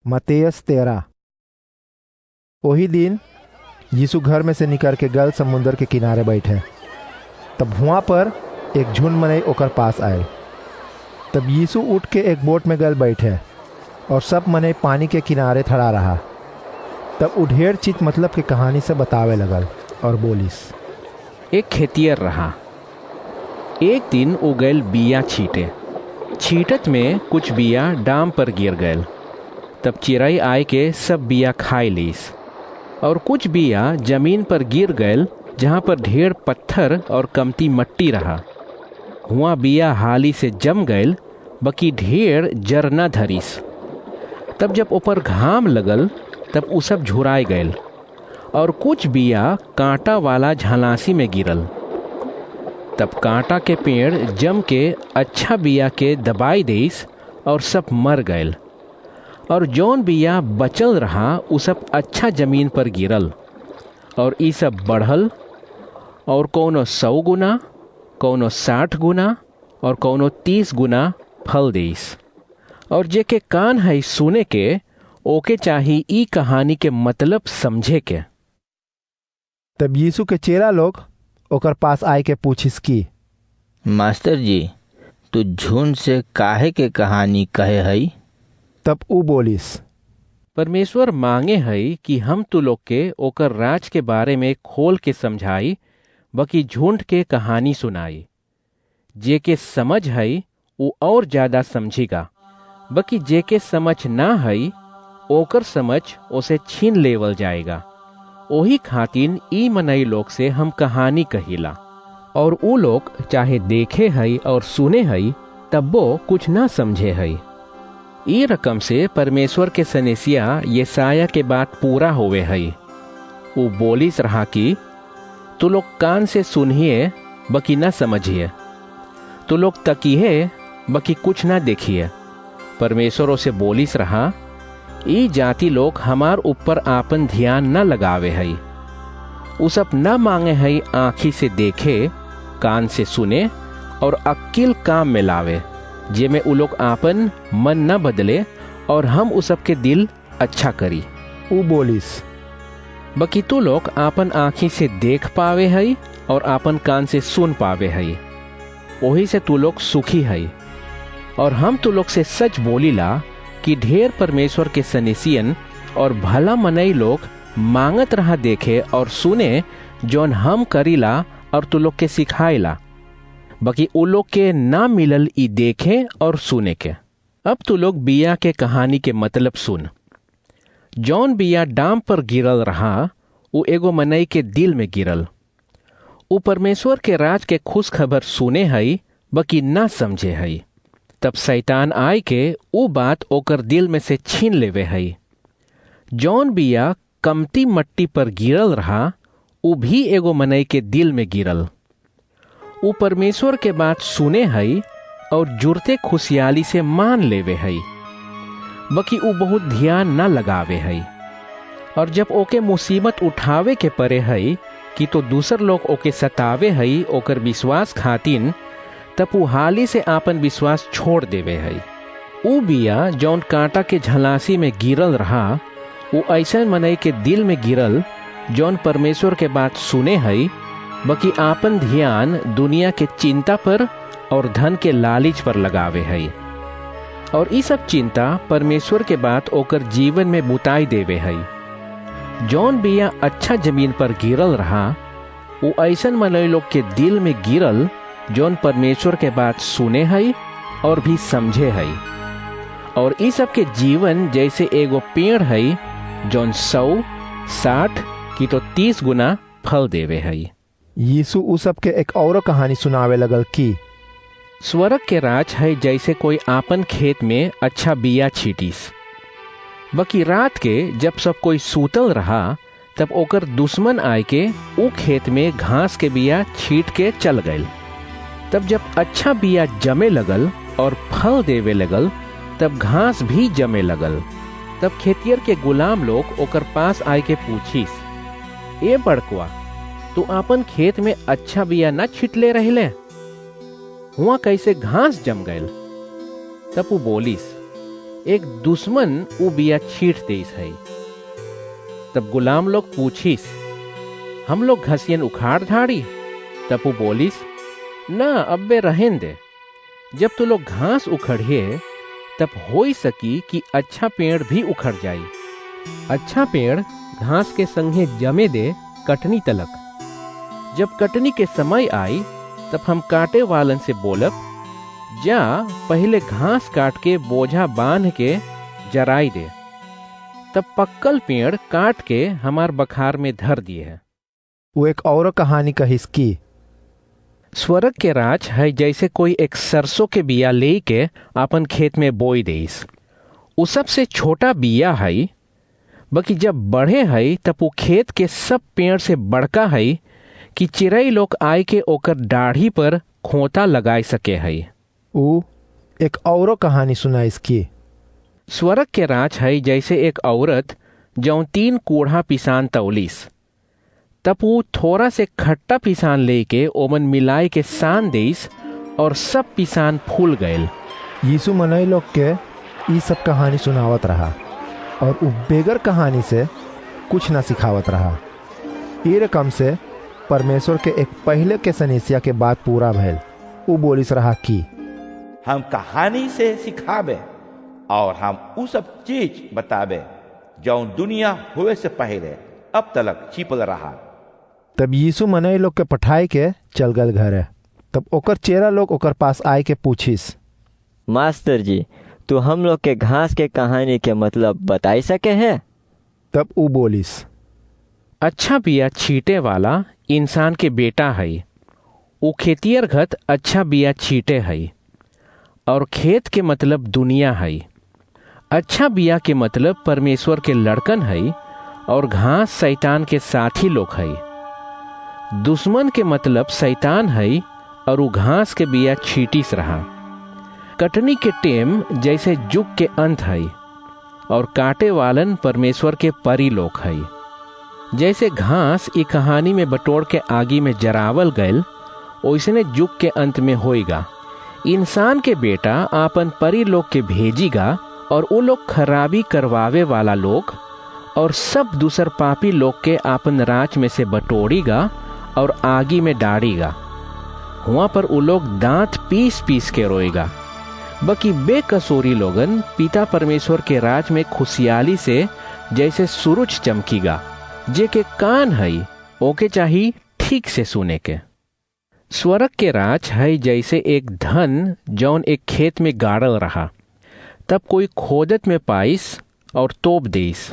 मत्तेयुस 13। वही दिन यीशु घर में से निकल के गल समुंदर के किनारे बैठे। तब वहाँ पर एक झुंड मनई ओकर पास आए। तब यीशु उठ के एक बोट में गल बैठे और सब मनई पानी के किनारे खड़ा रहा। तब उ ढेर चीज मतलब की कहानी से बतावे लगल और बोलिस। एक खेतियर रहा। एक दिन उ गैल बिया छीटे। छीटत में कुछ बिया डाम पर गिर गैल। तब चिड़ै आए के सब बिया खाए लीस। और कुछ बिया जमीन पर गिर गैल जहाँ पर ढेर पत्थर और कमती मट्टी रहा। हुआ बिया हाली से जम गैल, बकी ढेर जर न धरिस। तब जब ऊपर घाम लगल तब उ सब झुराए गैल। और कुछ बिया कांटा वाला झांलासी में गिरल। तब कांटा के पेड़ जम के अच्छा बिया के दबाई देस और सब मर गैल। और जौन बिया बचल रहा उ सब अच्छा जमीन पर गिरल। और ई सब बढ़ल और कौनो 100 गुना, कौनो 60 गुना और कौनो 30 गुना फल देस। और जेके कान है सुने के, ओके चाही ई कहानी के मतलब समझे के। तब यीशु के चेला लोग ओकर पास आए के पूछिस कि मास्टर जी, तू झुंड से काहे के कहानी कहे हई? तब उ बोलिस। परमेश्वर मांगे हई कि हम तू लोग के ओकर राज के बारे में खोल के समझाई, बकी झुंड के कहानी सुनाई। जे के समझ हई उ और ज्यादा समझेगा, बकी जे के समझ ना हई ओकर समझ उसे छीन लेवल जाएगा। ओही खातिन ई मनई लोग से हम कहानी कहिला। और उ लोग चाहे देखे हई और सुने हई तब्बो कुछ ना समझे हई। ई रकम से परमेश्वर के सनेसिया यशाया के बात पूरा होवे हई। उ बोलिस रहा कि तू लोग कान से सुनिए बकी ना समझिए, तू लोग तकिए बकी कुछ ना देखिए। परमेश्वर से बोलिस रहा, ई जाति लोग हमार ऊपर आपन ध्यान न लगावे हई। उ सब न मांगे हई आँखी से देखे, कान से सुने और अक्किल काम में लावे, जेमे उ लोग आपन मन न बदले और हम उ सब के दिल अच्छा करी। उ बोलिस। बकी तू लोग आपन आँखी से देख पावे हई और आपन कान से सुन पावे हई, ओही से तू लोग सुखी हई। और हम तू लोग से सच बोलीला कि ढेर परमेश्वर के सनेसियन और भला मनई लोग मांगत रहा देखे और सुने जौन हम करीला और तू लोग के सिखाइला, बकी उ लोग के ना मिलल ई देखे और सुने के। अब तू लोग बिया के कहानी के मतलब सुन। जौन बिया डाम पर गिरल रहा उ एगो मनई के दिल में गिरल। उ परमेश्वर के राज के खुश खबर सुने हई, बकी ना समझे हई। तब शैतान आय के उ बात ओकर दिल में से छीन लेवे हई। जौन बिया कमती मट्टी पर गिरल रहा उ भी एगो मनई के दिल में गिरल। उ परमेश्वर के बात सुने हई और जुरते खुशहाली से मान लेवे हई, बकी उ बहुत ध्यान न लगावे हई। और जब ओके मुसीबत उठावे के परे हई कि तो दूसर लोग ओके सतावे हई ओकर विश्वास खातिन, तब उ हाली से आपन विश्वास छोड़ देवे हई। उ बिया जौन कांटा के झलासी में गिरल रहा उ ऐसा मनई के दिल में गिरल जौन परमेश्वर के बात सुने हई, बकी आपन ध्यान दुनिया के चिंता पर और धन के लालच पर लगावे हई। और ई सब चिंता परमेश्वर के बात ओकर जीवन में बुताई देवे हई। जौन बिया अच्छा जमीन पर गिरल रहा उ ऐसन मनई लोग के दिल में गिरल जौन परमेश्वर के बात सुने हई और भी समझे हई। और ई सब के जीवन जैसे एगो पेड़ हई जौन 100, 60 की तो 30 गुना फल देवे हई। यीशु उ सब के एक और कहानी सुनावे लगल कि स्वर्ग के राज है जैसे कोई आपन खेत में अच्छा बिया छीटिस। बकी रात के जब सब कोई सूतल रहा तब ओकर दुश्मन आय के उ खेत में घास के बिया छीट के चल गए। तब जब अच्छा बिया जमे लगल और फल देवे लगल तब घास भी जमे लगल। तब खेतियर के गुलाम लोग ओकर पास आय के पूछिस, ए बड़कुआ, तू आपन खेत में अच्छा बिया न छिटले रहले, हुआ कैसे घास जम गए? तब वो बोलिस, एक दुश्मन उ बिया छीट देस है। तब गुलाम लोग पूछिस, हम लोग घसियन उखाड़ धाड़ी? तब वो बोलिस, ना अब्बे रहें दे। जब तू लोग घास उखड़िए तब हो ही सकी कि अच्छा पेड़ भी उखड़ जाई। अच्छा पेड़ घास के संगे जमे दे कटनी तलक। जब कटनी के समय आई तब हम काटे वालन से बोलब, जा पहले घास काट के बोझा बांध के जराई दे। तब पक्कल पेड़ काट के हमार बखार में धर दिए है। वो एक और कहानी कहिस की स्वर्ग के राज है जैसे कोई एक सरसों के बिया ले के अपन खेत में बोई देस। उ सबसे छोटा बिया है, बाकी जब बढ़े है तब वो खेत के सब पेड़ से बड़का है कि चिड़ै लोग आए के ओकर दाढ़ी पर खोता लगाए सके है। उ एक और कहानी सुनाइस की स्वर्ग के राज है जैसे एक औरत जौन 3 कूढ़ा पिसान तौलिस। तब वो थोड़ा से खट्टा पिसान लेके ओमन मिलाए के सान देस और सब पिसान फूल गए। यीशु मनई लोग के ई सब कहानी सुनावत रहा और उ बेगर कहानी से कुछ ना सिखावत रहा। ई रकम से परमेश्वर के एक पहले के सनेसिया के बात पूरा भैल। उ बोलिस रहा कि हम कहानी से सिखावे और हम उ सब चीज बतावे जौन दुनिया हुए से पहले अब तलक छिपल रहा। तब यीशु मनई लोग के पठाई के चल गल घरे। तब ओकर चेला लोग ओकर पास आए के पूछिस, मास्टर जी, तो हम लोग के घास के कहानी के मतलब बताई सके हैं? तब उ बोलिस, अच्छा बिया छीटे वाला इंसान के बेटा है। वो खेतियर घत अच्छा बिया छीटे है और खेत के मतलब दुनिया है। अच्छा बिया के मतलब परमेश्वर के लड़कन है और घास शैतान के साथी लोग है। दुश्मन के मतलब शैतान है और वो घास के बिया छीटिस रहा। कटनी के टेम जैसे जुग के अंत है और काटे वालन परमेश्वर के परी लोग है। जैसे घास ई कहानी में बटोर के आगी में जरावल गयल, ओइसने जुग के अंत में होएगा। इंसान के बेटा आपन परी लोग के भेजीगा और वो लोग खराबी करवावे वाला लोग और सब दूसर पापी लोग के आपन राज में से बटोरीगा और आगी में डाड़ीगा। वहां पर वो लोग दांत पीस पीस के रोएगा। बाकी बेकसूरी लोगन पिता परमेश्वर के राज में खुशहाली से जैसे सूरज चमकीगा। जे के कान है ओके चाहिए ठीक से सुने के। स्वर्ग के राज है जैसे एक धन जौन एक खेत में गाड़ल रहा। तब कोई खोदत में पाइस और तोप देस।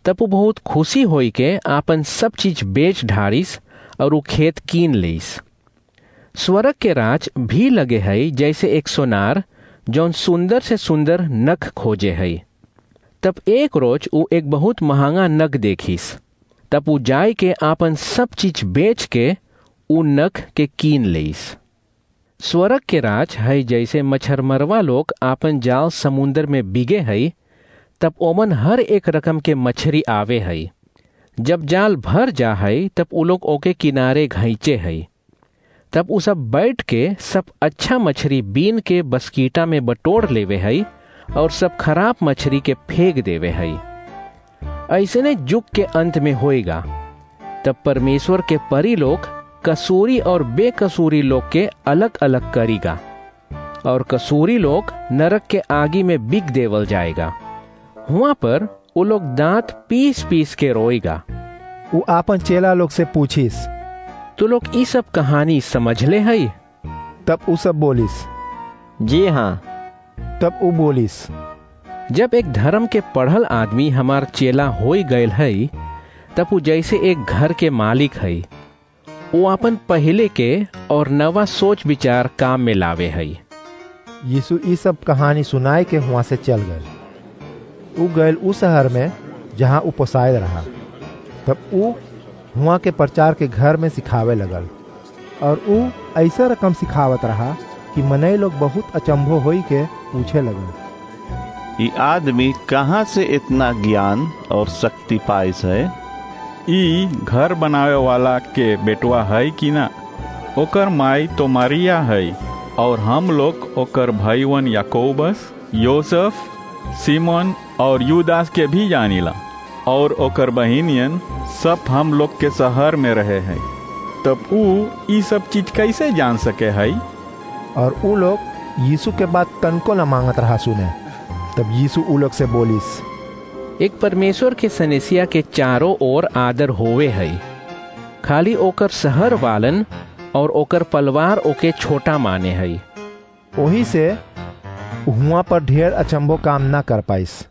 तब वो बहुत खुशी होई के आपन सब चीज बेच ढारिस और वो खेत कीन लेस। स्वर्ग के राज भी लगे है जैसे एक सोनार जौन सुंदर से सुंदर नख खोजे है। तब एक रोज वो एक बहुत महंगा नख देखिस। तब वो जाय के आपन सब चीज बेच के उ नख के कीन लेस। स्वर्ग के राज है जैसे मछरमरवा लोग आपन जाल समुंदर में बिगे है। तब ओमन हर एक रकम के मछली आवे है। जब जाल भर जा है तब उ लोग ओके किनारे घाइचे है। तब उ सब बैठ के सब अच्छा मछली बीन के बस्कीटा में बटोर लेवे है और सब खराब मछली के फेंक देवे है। ऐसने जुग के अंत में होएगा। तब परमेश्वर के परी लोग कसूरी और बेकसूरी लोग के अलग अलग करीगा और कसूरी लोग नरक के आगी में बिक देवल जाएगा। वहां पर वो लोग दांत पीस पीस के रोएगा। वो आपन चेला लोग से पूछिस, तो लोग ई सब कहानी समझ ले है? तब उ सब बोलिस, जी हाँ। तब उ बोलिस, जब एक धर्म के पढ़ल आदमी हमार चेला होई गयल है तब वो जैसे एक घर के मालिक है। वो अपन पहले के और नवा सोच विचार काम में लावे है। यीशु ई सब कहानी सुनाए के वहां से चल गए। उ गयल उ शहर में जहाँ उ पोसायल रहा। तब उ वहाँ के प्रचार के घर में सिखावे लगल और उ ऐसा रकम सिखावत रहा कि मनई लोग बहुत अचंभो होई के पूछे लगल, ये आदमी कहाँ से इतना ज्ञान और शक्ति पाइस है? ई घर बनावे वाला के बेटवा है कि ना? ओकर माई तो मारिया है और हम लोग ओकर भाईवन याकोबस, योसेफ सीमोन और यूदास के भी जानीला, और ओकर बहिनियन सब हम लोग के शहर में रहे हैं। तब ऊ ई सब चीज कैसे जान सके है? और ऊ लोग यीशु के बात तनको न मांगत रहा सुने। तब यीशु ऊ लोग से बोलिस, एक परमेश्वर के सनेसिया के चारों ओर आदर होवे है, खाली ओकर शहर वालन और ओकर परिवार ओके छोटा माने है। वही से हुआ पर ढेर अचंभो काम ना कर पाइस।